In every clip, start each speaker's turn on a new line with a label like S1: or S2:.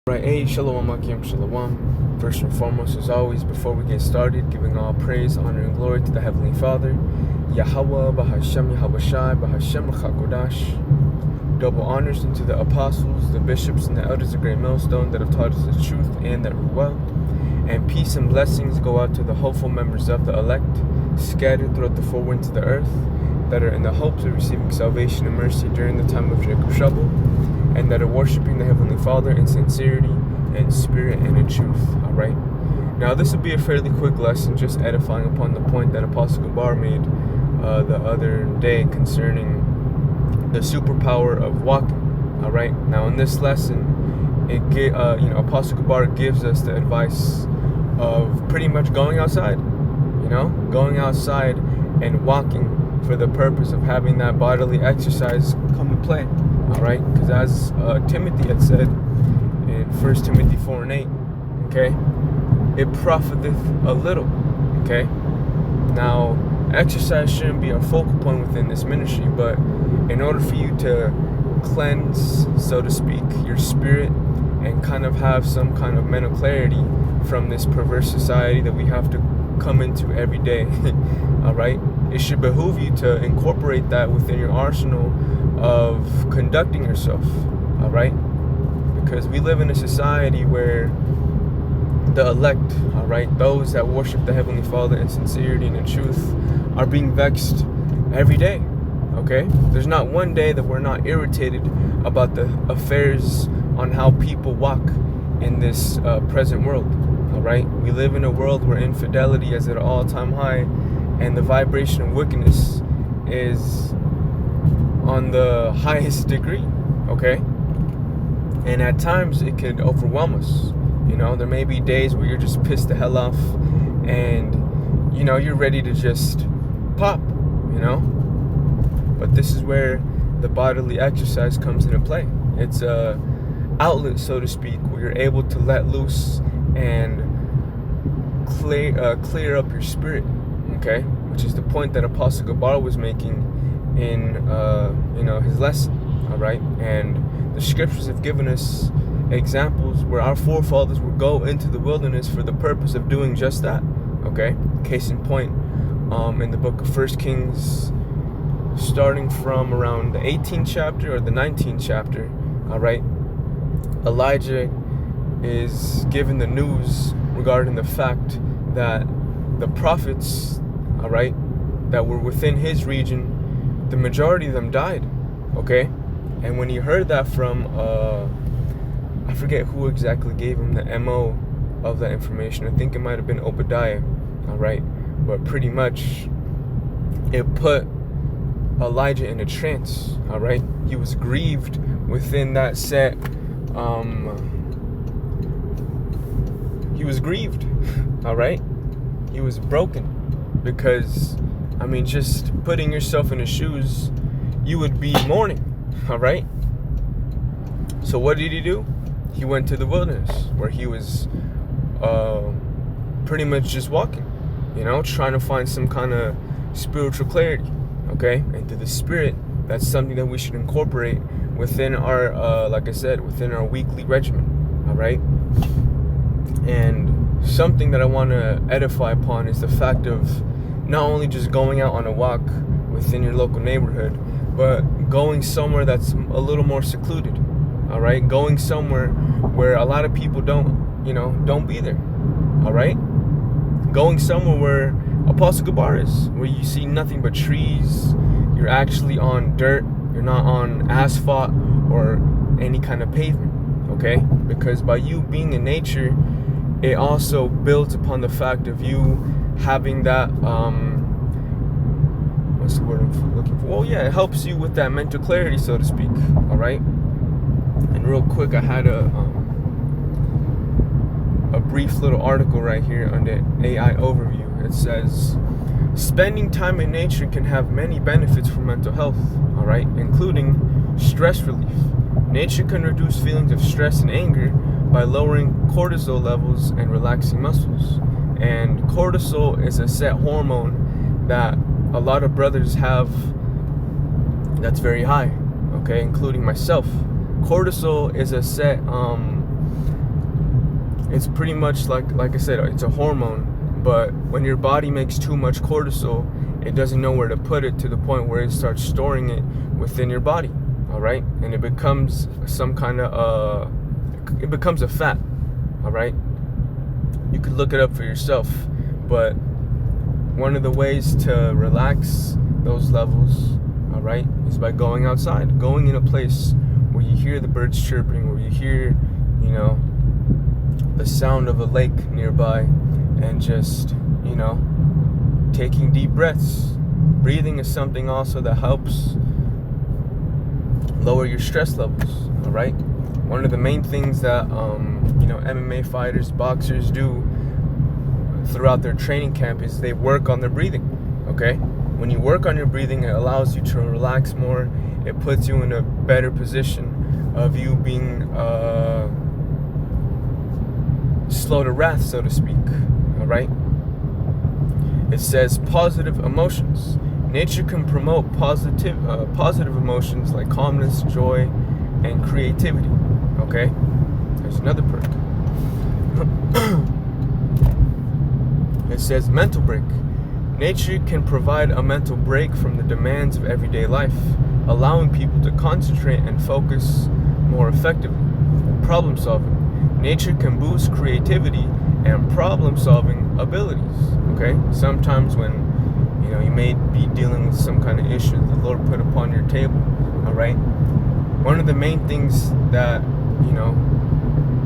S1: Right, hey, shalom, Akim, shalom. First and foremost, as always, before we get started, giving all praise, honor, and glory to the Heavenly Father, Yahweh, Bahashem, Yahweh Shai, Bahashem, Chakodash. Double honors unto the apostles, the bishops, and the elders of Great Millstone that have taught us the truth and that rule well. And peace and blessings go out to the hopeful members of the elect, scattered throughout the four winds of the earth, that are in the hopes of receiving salvation and mercy during the time of Jacob's trouble, and that are worshiping the Heavenly Father in sincerity and spirit and in truth. Alright? Now this will be a fairly quick lesson, just edifying upon the point that Apostle Gabar made the other day concerning the superpower of walking. Alright? Now in this lesson, Apostle Gabar gives us the advice of pretty much going outside. Going outside and walking for the purpose of having that bodily exercise come to play. Alright, because as Timothy had said in 1 Timothy 4 and 8, okay, it profiteth a little, okay. Now, exercise shouldn't be our focal point within this ministry, but in order for you to cleanse, so to speak, your spirit and kind of have some kind of mental clarity from this perverse society that we have to come into every day, alright, it should behoove you to incorporate that within your arsenal of conducting yourself, alright? Because we live in a society where the elect, alright, those that worship the Heavenly Father in sincerity and in truth, are being vexed every day, okay? There's not one day that we're not irritated about the affairs on how people walk in this present world, alright? We live in a world where infidelity is at an all-time high, and the vibration of wickedness is on the highest degree, okay? And at times it could overwhelm us. There may be days where you're just pissed the hell off and you're ready to just pop, but this is where the bodily exercise comes into play. It's a outlet, so to speak, where you're able to let loose and clear up your spirit, okay? Which is the point that Apostle Gabar was making in his lesson, all right? And the scriptures have given us examples where our forefathers would go into the wilderness for the purpose of doing just that, okay? Case in point, in the book of 1 Kings, starting from around the 18th chapter or the 19th chapter, all right, Elijah is given the news regarding the fact that the prophets, all right, that were within his region, the majority of them died, okay? And when he heard that from, I forget who exactly gave him the MO of that information. I think it might have been Obadiah, all right? But pretty much, it put Elijah in a trance, all right? He was grieved within that set, he was grieved, all right? He was broken because, just putting yourself in his shoes, you would be mourning, all right? So what did he do? He went to the wilderness where he was pretty much just walking, trying to find some kind of spiritual clarity, okay? And through the spirit, that's something that we should incorporate within our, like I said, within our weekly regimen, all right? And something that I want to edify upon is the fact of not only just going out on a walk within your local neighborhood, but going somewhere that's a little more secluded, all right? Going somewhere where a lot of people don't be there, all right? Going somewhere where Apostle Gabar is, where you see nothing but trees, you're actually on dirt, you're not on asphalt or any kind of pavement, okay? Because by you being in nature, it also builds upon the fact of you having that, what's the word I'm looking for? Well, yeah, it helps you with that mental clarity, so to speak, all right? And real quick, I had a brief little article right here on the AI overview. It says, spending time in nature can have many benefits for mental health, all right, including stress relief. Nature can reduce feelings of stress and anger by lowering cortisol levels and relaxing muscles. And cortisol is a set hormone that a lot of brothers have that's very high, okay, including myself. Cortisol is a set it's pretty much like I said, it's a hormone. But when your body makes too much cortisol, it doesn't know where to put it, to the point where it starts storing it within your body. All right, and it becomes some kind of it becomes a fat. All right, you could look it up for yourself. But one of the ways to relax those levels, all right, is by going outside, going in a place where you hear the birds chirping, where you hear, you know, the sound of a lake nearby, and just, you know, taking deep breaths. Breathing is something also that helps lower your stress levels. All right, one of the main things that you know, MMA fighters, boxers do throughout their training camp is they work on their breathing. Okay, when you work on your breathing, it allows you to relax more. It puts you in a better position of you being slow to wrath, so to speak. All right, it says positive emotions. Nature can promote positive emotions like calmness, joy, and creativity. Okay, there's another perk. It says mental break. Nature can provide a mental break from the demands of everyday life, allowing people to concentrate and focus more effectively. Problem solving. Nature can boost creativity and problem solving abilities. Okay, sometimes when, you know, you may be dealing with some kind of issue the Lord put upon your table. All right, one of the main things that, you know,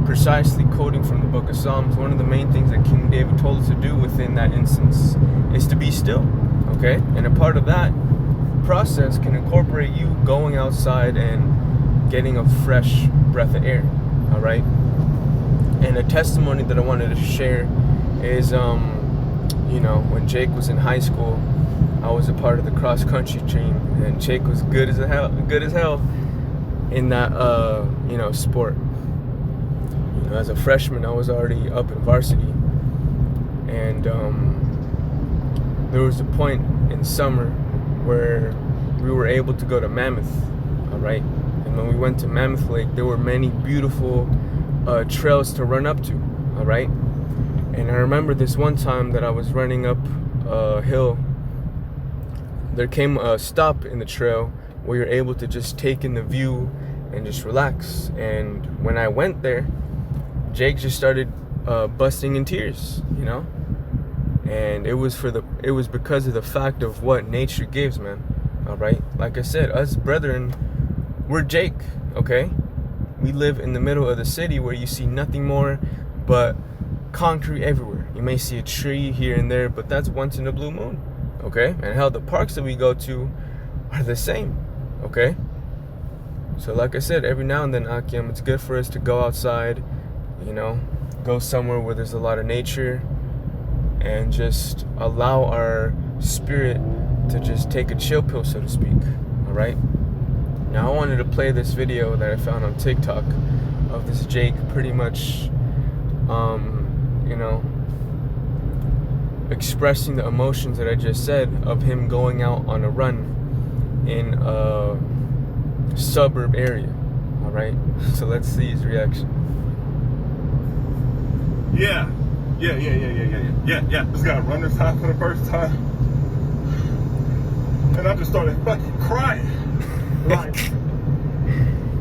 S1: precisely quoting from the book of Psalms, one of the main things that King David told us to do within that instance is to be still. Okay, and a part of that process can incorporate you going outside and getting a fresh breath of air. All right, and a testimony that I wanted to share is you know, when Jake was in high school, I was a part of the cross country team, and Jake was good as hell in that you know, sport. You know, as a freshman, I was already up in varsity, and there was a point in summer where we were able to go to Mammoth. All right, and when we went to Mammoth Lake, there were many beautiful trails to run up to. All right, and I remember this one time that I was running up a hill. There came a stop in the trail where you're able to just take in the view and just relax. And when I went there, Jake just started busting in tears, you know, and it was because of the fact of what nature gives, man. All right, like I said, us brethren, we're Jake. Okay, we live in the middle of the city where you see nothing more but concrete everywhere. You may see a tree here and there, but that's once in a blue moon. Okay, and hell, the parks that we go to are the same. Okay, so like I said, every now and then, Akim, it's good for us to go outside, you know, go somewhere where there's a lot of nature, and just allow our spirit to just take a chill pill, so to speak. All right, now I wanted to play this video that I found on TikTok of this Jake pretty much you know, expressing the emotions that I just said of him going out on a run in a suburb area. All right, so let's see his reaction.
S2: Yeah. This guy run this time for the first time, and I just started fucking crying. Like,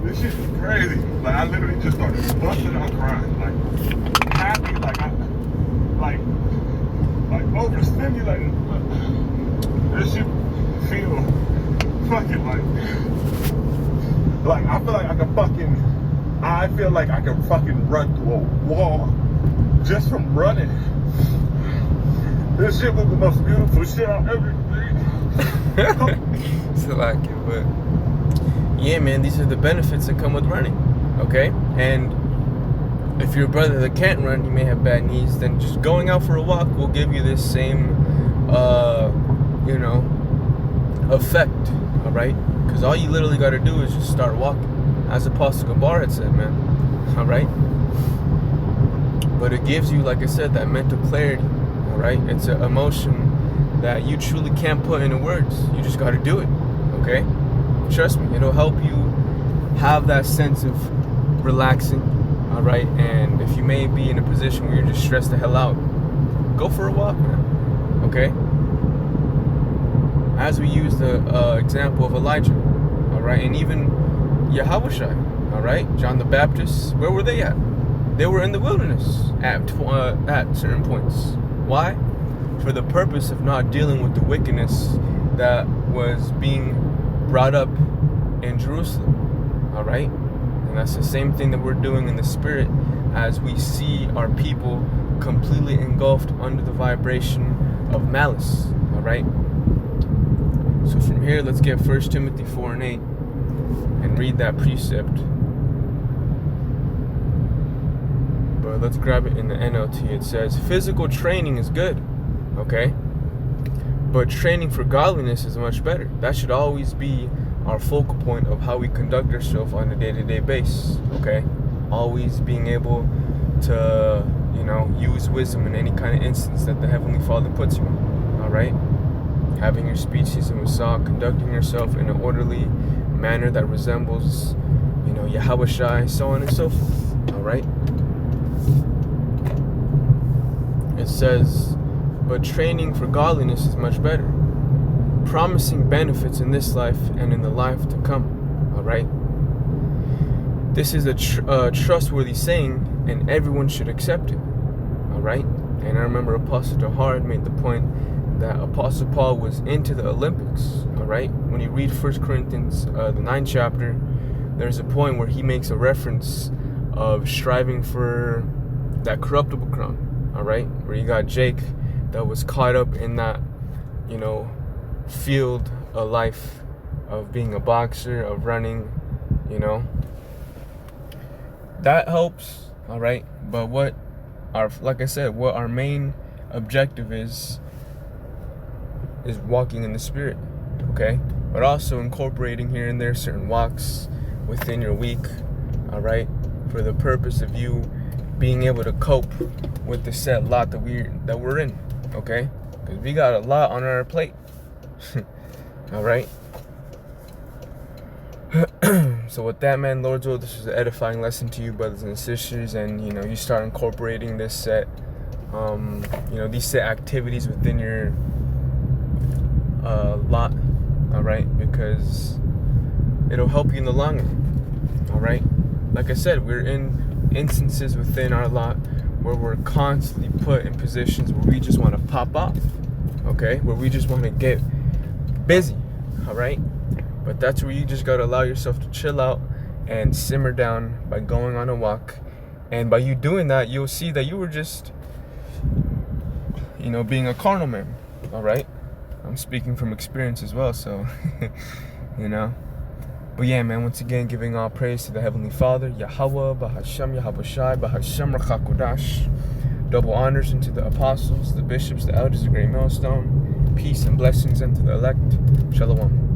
S2: this shit is crazy. Like, I literally just started busting out crying. Like, happy, like overstimulated. This shit feel fucking like I feel like I can fucking run through a wall just from running. This shit was the most beautiful shit I've ever seen.
S1: So like it, but yeah, man, these are the benefits that come with running. Okay, and if you're a brother that can't run, you may have bad knees, then just going out for a walk will give you this same you know, effect. All right, because all you literally got to do is just start walking, as Apostle Gabar had said, man. All right, but it gives you, like I said, that mental clarity. All right, it's an emotion that you truly can't put into words. You just got to do it. Okay, trust me, it'll help you have that sense of relaxing. All all right? And if you may be in a position where you're just stressed the hell out, go for a walk, man, okay? As we use the example of Elijah, all right? And even Yahushua, all right? John the Baptist, where were they at? They were in the wilderness at certain points. Why? For the purpose of not dealing with the wickedness that was being brought up in Jerusalem, all right? And that's the same thing that we're doing in the spirit as we see our people completely engulfed under the vibration of malice, all right? So from here, let's get 1 Timothy 4:8 and read that precept. But let's grab it in the NLT. It says, physical training is good, okay? But training for godliness is much better. That should always be our focal point of how we conduct ourselves on a day-to-day basis, okay? Always being able to, use wisdom in any kind of instance that the Heavenly Father puts you in, all right? Having your speech seasoned with salt, conducting yourself in an orderly manner that resembles, Yahushua, so on and so forth, all right? It says, but training for godliness is much better, promising benefits in this life and in the life to come, all right? This is a trustworthy saying, and everyone should accept it, all right? And I remember Apostle Tahar made the point that Apostle Paul was into the Olympics, all right? When you read 1 Corinthians, the 9th chapter, there's a point where he makes a reference of striving for that corruptible crown, all right? Where you got Jake that was caught up in that, field of life of being a boxer, of running, that helps, all right? But what our main objective is walking in the spirit, okay? But also incorporating here and there certain walks within your week, all right? For the purpose of you being able to cope with the set lot that we're in, okay? Because we got a lot on our plate. All right. So with that, man, Lord's will, this is an edifying lesson to you, brothers and sisters, and you start incorporating this set, these set activities within your lot, all right, because it'll help you in the long run, all right. Like I said, we're in instances within our lot where we're constantly put in positions where we just want to pop off, okay, where we just want to get busy, all right? But that's where you just got to allow yourself to chill out and simmer down by going on a walk. And by you doing that, you'll see that you were just, being a carnal man, all right? I'm speaking from experience as well, so, But yeah, man, once again, giving all praise to the Heavenly Father, Yahweh, Bahasham, Yahushai, Bahasham, Rachakodash. Double honors unto the apostles, the bishops, the elders, the great millstone. Peace and blessings unto the elect. Shalom.